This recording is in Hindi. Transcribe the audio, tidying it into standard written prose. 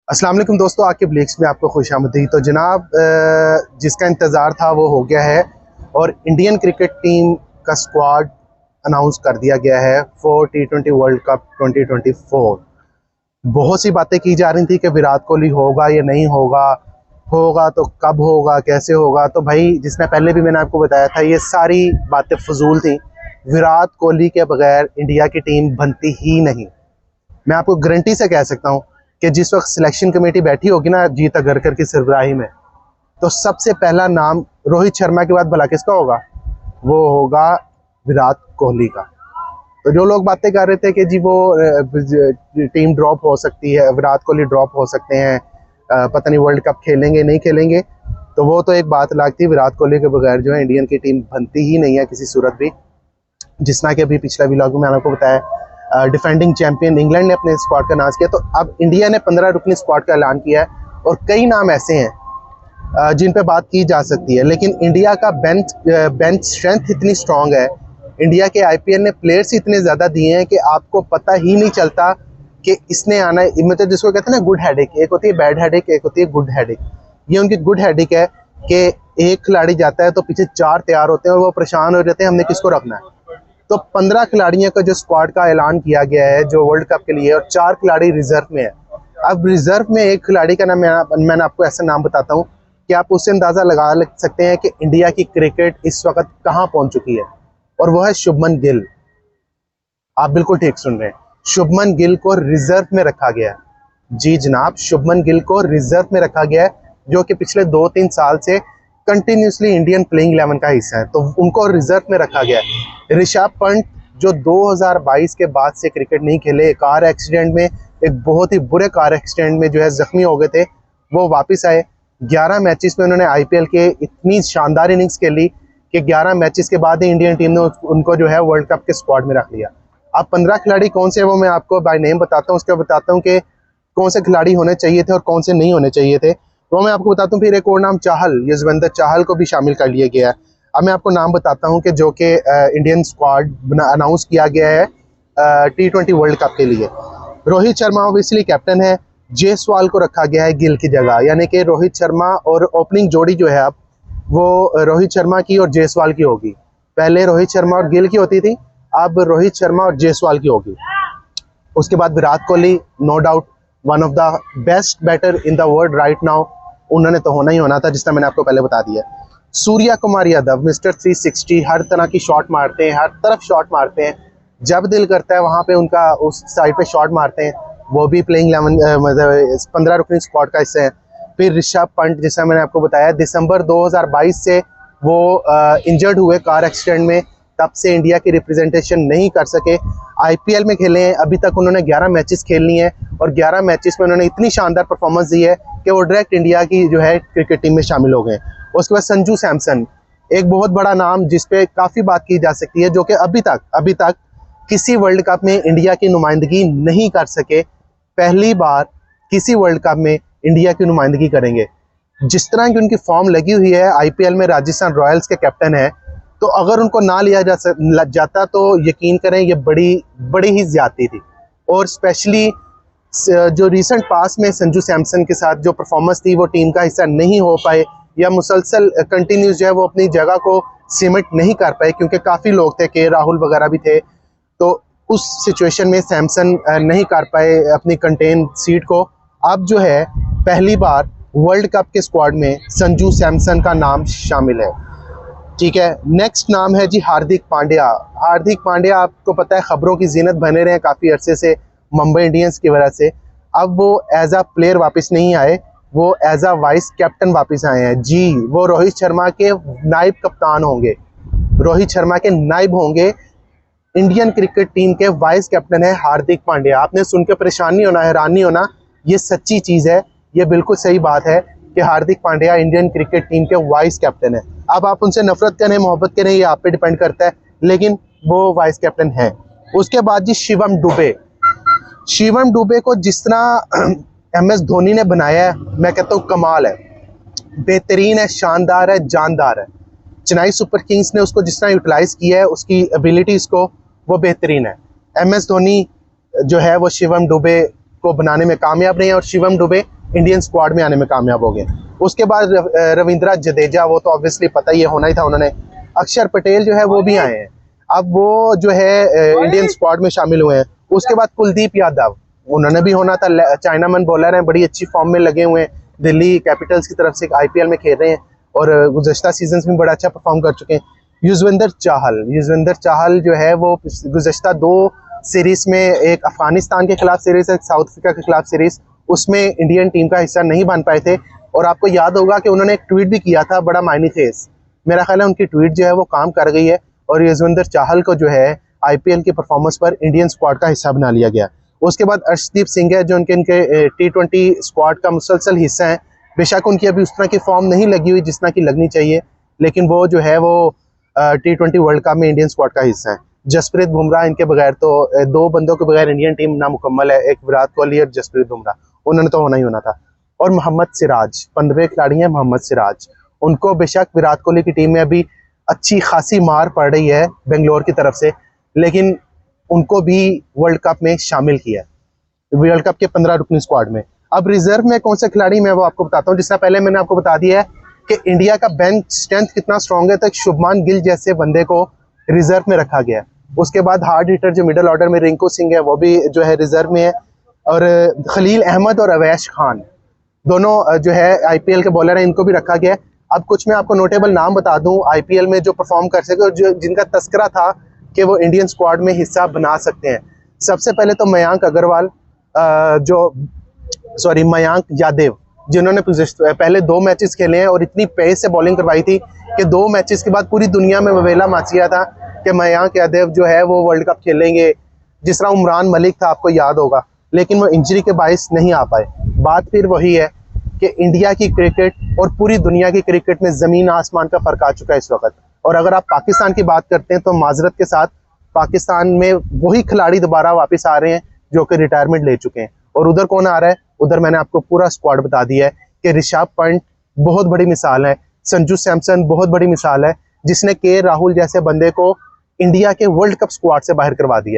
अस्सलाम वालेकुम दोस्तों, आकिब लीक्स में आपको खुशामदीद। तो जनाब, जिसका इंतज़ार था वो हो गया है और इंडियन क्रिकेट टीम का स्क्वाड अनाउंस कर दिया गया है फॉर T20 वर्ल्ड कप 2024। बहुत सी बातें की जा रही थी कि विराट कोहली होगा या नहीं होगा, होगा तो कब होगा, कैसे होगा। तो भाई, जिसने पहले भी मैंने आपको बताया था, ये सारी बातें फजूल थी। विराट कोहली के बगैर इंडिया की टीम बनती ही नहीं। मैं आपको गारंटी से कह सकता हूँ कि जिस वक्त सिलेक्शन कमेटी बैठी होगी ना जीत अगरकर की सरबराही में, तो सबसे पहला नाम रोहित शर्मा के बाद भला किसका होगा? वो होगा विराट कोहली का। तो जो लोग बातें कर रहे थे कि जी वो टीम ड्रॉप हो सकती है, विराट कोहली ड्रॉप हो सकते हैं, पता नहीं वर्ल्ड कप खेलेंगे नहीं खेलेंगे, तो वो तो एक बात अलग थी। विराट कोहली के बगैर जो है इंडियन की टीम बनती ही नहीं है किसी सूरत भी। जिस तरह कि अभी पिछला व्लॉग में मैंने आपको बताया, डिफेंडिंग चैंपियन इंग्लैंड ने अपने स्क्वाड का अनाउंस किया, तो अब इंडिया ने 15 रुकनी स्क्वाड का ऐलान किया है और कई नाम ऐसे हैं जिन पे बात की जा सकती है। लेकिन इंडिया का बेंच स्ट्रेंथ इतनी स्ट्रांग है, इंडिया के आईपीएल ने प्लेयर्स इतने ज़्यादा दिए हैं कि आपको पता ही नहीं चलता कि इसने आना है। मतलब जिसको कहते हैं ना गुड हेडेक, एक होती है बैड हेडेक, एक होती है गुड हेडेक। ये उनकी गुड हेडेक है कि एक खिलाड़ी जाता है तो पीछे 4 तैयार होते हैं और वो परेशान हो जाते हैं हमने किसको रखना है। तो 15 खिलाड़ियों का जो स्क्वाड का ऐलान किया गया है जो वर्ल्ड कप के लिए, और 4 खिलाड़ी रिजर्व में है। अब रिजर्व में एक खिलाड़ी का नाम मैंने आपको ऐसा नाम बताता हूँ कि आप उससे अंदाज़ा लगा सकते हैं कि इंडिया की क्रिकेट इस वक्त कहाँ पहुँच चुकी है, और वो है शुभमन गिल। आप बिल्कुल ठीक सुन रहे हैं, शुभमन गिल को रिजर्व में रखा गया है। जी जनाब, शुभमन गिल को रिजर्व में रखा गया है, जो कि पिछले 2-3 साल से कंटिन्यूसली इंडियन प्लेइंग 11 का हिस्सा है, तो उनको रिजर्व में रखा गया है। ऋषभ पंत जो 2022 के बाद से क्रिकेट नहीं खेले, कार एक्सीडेंट में, एक बहुत ही बुरे कार एक्सीडेंट में जो है जख्मी हो गए थे, वो वापस आए। 11 मैचेस में उन्होंने आईपीएल के इतनी शानदार इनिंग्स खेली कि 11 मैचेस के बाद ही इंडियन टीम ने उनको जो है वर्ल्ड कप के स्क्वाड में रख लिया। अब 15 खिलाड़ी कौन से, वो मैं आपको बाय नेम बताता हूँ, उसके बताता हूँ कि कौन से खिलाड़ी होने चाहिए थे और कौन से नहीं होने चाहिए थे, वो मैं आपको बताता हूँ। फिर एक और नाम चाहल, युजवेंद्र चाहल को भी शामिल कर लिया गया है। अब मैं आपको नाम बताता हूँ कि जो कि इंडियन स्क्वाड अनाउंस किया गया है T20 वर्ल्ड कप के लिए। रोहित शर्मा ऑब्वियसली कैप्टन है, जायसवाल को रखा गया है गिल की जगह, यानी कि रोहित शर्मा और ओपनिंग जोड़ी जो है अब वो रोहित शर्मा की और जायसवाल की होगी। पहले रोहित शर्मा और गिल की होती थी, अब रोहित शर्मा और जायसवाल की होगी। उसके बाद Virat Kohli, no doubt one of the best batter in the world right now, उन्होंने तो होना ही होना था, जिसका मैंने आपको पहले बता दिया। सूर्या कुमार यादव, मिस्टर 360, हर तरह की शॉट मारते हैं, हर तरफ शॉट मारते हैं, जब दिल करता है वहां पे उनका उस साइड पे शॉट मारते हैं। वो भी प्लेइंग 11 मतलब 15 रुकनी स्क्वाड का हिस्सा है। फिर ऋषभ पंत, जैसा मैंने आपको बताया, दिसंबर 2022 से वो इंजर्ड हुए कार एक्सीडेंट में, तब से इंडिया की रिप्रेजेंटेशन नहीं कर सके। आईपीएल में खेले हैं, अभी तक उन्होंने 11 मैचेस खेलनी है और 11 मैचेस में उन्होंने इतनी शानदार परफॉर्मेंस दी है कि वो डायरेक्ट इंडिया की जो है क्रिकेट टीम में शामिल हो गए। उसके बाद संजू सैमसन, एक बहुत बड़ा नाम जिस पे काफ़ी बात की जा सकती है, जो कि अभी तक किसी वर्ल्ड कप में इंडिया की नुमाइंदगी नहीं कर सके। पहली बार किसी वर्ल्ड कप में इंडिया की नुमाइंदगी करेंगे। जिस तरह की उनकी फॉर्म लगी हुई है, आईपीएल में राजस्थान रॉयल्स के कैप्टन है, तो अगर उनको ना लिया जाता तो यकीन करें ये बड़ी ही ज्यादती थी। और स्पेशली जो रिसेंट पास में संजू सैमसन के साथ जो परफॉर्मेंस थी, वो टीम का हिस्सा नहीं हो पाए या मुसलसल कंटिन्यूस जो है वो अपनी जगह को सीमेंट नहीं कर पाए, क्योंकि काफ़ी लोग थे, के राहुल वगैरह भी थे। तो उस सिचुएशन में सैमसन नहीं कर पाए अपनी कंटेन सीट को। अब जो है पहली बार वर्ल्ड कप के स्क्वाड में संजू सैमसन का नाम शामिल है। ठीक है, नेक्स्ट नाम है जी हार्दिक पांड्या। हार्दिक पांड्या आपको पता है खबरों की जीनत बने रहे हैं काफ़ी अरसे से मुंबई इंडियंस की वजह से। अब वो एज अ प्लेयर वापस नहीं आए, वो एज अ वाइस कैप्टन वापस आए हैं। जी, वो रोहित शर्मा के नायब कप्तान होंगे, रोहित शर्मा के नायब होंगे। इंडियन क्रिकेट टीम के वाइस कैप्टन है हार्दिक पांड्या। आपने सुन के परेशान नहीं होना, हैरान नहीं होना, ये सच्ची चीज़ है, ये बिल्कुल सही बात है कि Hardik Pandya Indian cricket team के वाइस कैप्टन है। अब आप उनसे नफरत करें, मोहब्बत करें, ये आप पे डिपेंड करता है, लेकिन वो वाइस कैप्टन है। उसके बाद जी शिवम दुबे। शिवम दुबे को जिस तरह MS धोनी ने बनाया है, मैं कहता हूँ कमाल है, बेहतरीन है, शानदार है, जानदार है। चेन्नई सुपर किंग्स ने उसको जिस तरह यूटिलाइज किया है, उसकी एबिलिटीज़ को, वो बेहतरीन है। MS धोनी जो है वो शिवम दुबे को बनाने में कामयाब रहे हैं, और शिवम दुबे इंडियन स्क्वाड में आने में कामयाब हो गए। उसके बाद रविंद्रा जडेजा, वो तो ऑब्वियसली पता ही है, होना ही था उन्होंने। अक्षर पटेल जो है वो भी आए हैं, अब वो जो है इंडियन स्क्वाड में शामिल हुए हैं। उसके बाद कुलदीप यादव, उन्होंने भी होना था। चाइनामैन बॉलर हैं, बड़ी अच्छी फॉर्म में लगे हुए हैं, दिल्ली कैपिटल्स की तरफ से आईपीएल में खेल रहे हैं और गुज़श्ता सीजन्स में बड़ा अच्छा परफॉर्म कर चुके हैं। युजवेंद्र चाहल जो है वो गुज़श्ता 2 सीरीज में, एक अफगानिस्तान के खिलाफ सीरीज, एक साउथ अफ्रीका के खिलाफ सीरीज, उसमें इंडियन टीम का हिस्सा नहीं बन पाए थे। और आपको याद होगा कि उन्होंने एक ट्वीट भी किया था, बड़ा मायने खेज। मेरा ख्याल है उनकी ट्वीट जो है वो काम कर गई है और युजवेंद्र चाहल को जो है आईपीएल की परफॉर्मेंस पर इंडियन स्क्वाड का हिस्सा बना लिया गया। उसके बाद अर्शदीप सिंह है, जो इनके T20 स्क्वाड का मुसलसल हिस्सा है। बेशक उनकी अभी उस तरह की फॉर्म नहीं लगी हुई जिस तरह की लगनी चाहिए, लेकिन वो जो है वो T20 वर्ल्ड कप में इंडियन स्क्वाड का हिस्सा है। जसप्रीत बुमराह, इनके बगैर तो 2 बंदों के बगैर इंडियन टीम नामुकम्मल है, एक विराट कोहली और जसप्रीत बुमराह, उन्होंने तो होना ही होना था। और मोहम्मद सिराज, 15वें खिलाड़ी हैं मोहम्मद सिराज। उनको बेशक विराट कोहली की टीम में अभी अच्छी खासी मार पड़ रही है बेंगलोर की तरफ से, लेकिन उनको भी वर्ल्ड कप में शामिल किया, वर्ल्ड कप के 15 रुकनी स्क्वाड में। अब रिजर्व में कौन से खिलाड़ी मैं वो आपको बताता हूँ। जिससे पहले मैंने आपको बता दिया है कि इंडिया का बेंच स्ट्रेंथ कितना स्ट्रॉन्ग है, तो शुभमान गिल जैसे बंदे को रिजर्व में रखा गया। उसके बाद हार्ड हिटर जो मिडल ऑर्डर में रिंकू सिंह है, वो भी जो है रिजर्व में है। और खलील अहमद और अवैश खान, दोनों जो है आईपीएल के बॉलर हैं, इनको भी रखा गया है। अब कुछ मैं आपको नोटेबल नाम बता दूं आईपीएल में जो परफॉर्म कर सके और जो जिनका तस्करा था कि वो इंडियन स्क्वाड में हिस्सा बना सकते हैं। सबसे पहले तो मयांक अग्रवाल, मयांक यादव, जिन्होंने पहले 2 मैचेस खेले हैं और इतनी पेस से बॉलिंग करवाई थी कि 2 मैचेस के बाद पूरी दुनिया में ववेला माचिया था कि मयांक यादव जो है वो वर्ल्ड कप खेलेंगे। जिस तरह उमरान मलिक था, आपको याद होगा, लेकिन वो इंजरी के बायस नहीं आ पाए। बात फिर वही है कि इंडिया की क्रिकेट और पूरी दुनिया की क्रिकेट में ज़मीन आसमान का फ़र्क आ चुका है इस वक्त। और अगर आप पाकिस्तान की बात करते हैं तो माजरत के साथ पाकिस्तान में वही खिलाड़ी दोबारा वापस आ रहे हैं जो कि रिटायरमेंट ले चुके हैं। और उधर कौन आ रहा है? उधर मैंने आपको पूरा स्क्वाड बता दिया है कि ऋषभ पंत बहुत बड़ी मिसाल है, संजू सैमसन बहुत बड़ी मिसाल है, जिसने के राहुल जैसे बंदे को इंडिया के वर्ल्ड कप स्क्वाड से बाहर करवा दिया।